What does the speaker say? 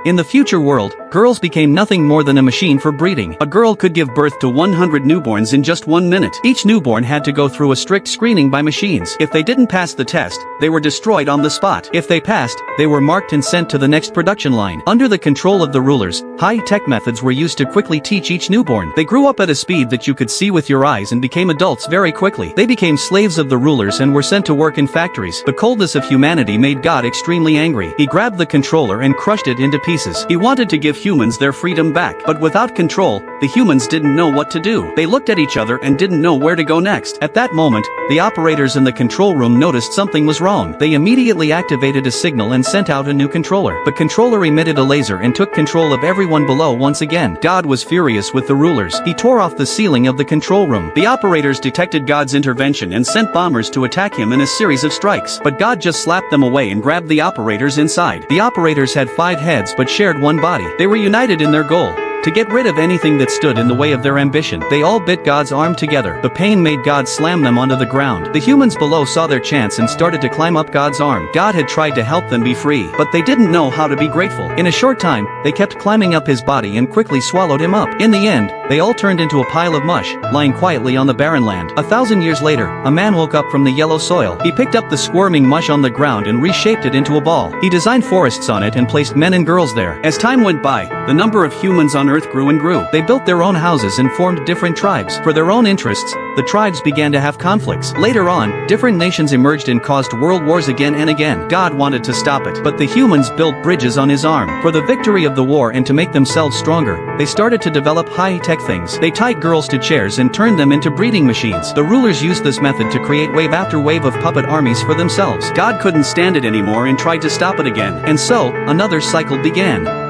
In the future world, girls became nothing more than a machine for breeding. A girl could give birth to 100 newborns in just 1 minute. Each newborn had to go through a strict screening by machines. If they didn't pass the test, they were destroyed on the spot. If they passed, they were marked and sent to the next production line. Under the control of the rulers, high-tech methods were used to quickly teach each newborn. They grew up at a speed that you could see with your eyes and became adults very quickly. They became slaves of the rulers and were sent to work in factories. The coldness of humanity made God extremely angry. He grabbed the controller and crushed it into pieces. He wanted to give humans their freedom back, but without control, the humans didn't know what to do. They looked at each other and didn't know where to go next. At that moment, the operators in the control room noticed something was wrong. They immediately activated a signal and sent out a new controller. The controller emitted a laser and took control of everyone below once again. God was furious with the rulers. He tore off the ceiling of the control room. The operators detected God's intervention and sent bombers to attack him in a series of strikes. But God just slapped them away and grabbed the operators inside. The operators had 5 heads but shared one body. They were united in their goal to get rid of anything that stood in the way of their ambition. They all bit God's arm together. The pain made God slam them onto the ground. The humans below saw their chance and started to climb up God's arm. God had tried to help them be free, but they didn't know how to be grateful. In a short time, they kept climbing up his body and quickly swallowed him up. In the end, they all turned into a pile of mush, lying quietly on the barren land. 1,000 years later, a man woke up from the yellow soil. He picked up the squirming mush on the ground and reshaped it into a ball. He designed forests on it and placed men and girls there. As time went by, the number of humans on Earth grew and grew. They built their own houses and formed different tribes. For their own interests, the tribes began to have conflicts. Later on, different nations emerged and caused world wars again and again. God wanted to stop it, but the humans built bridges on his arm. For the victory of the war and to make themselves stronger, they started to develop high-tech things. They tied girls to chairs and turned them into breeding machines. The rulers used this method to create wave after wave of puppet armies for themselves. God couldn't stand it anymore and tried to stop it again. And so, another cycle began.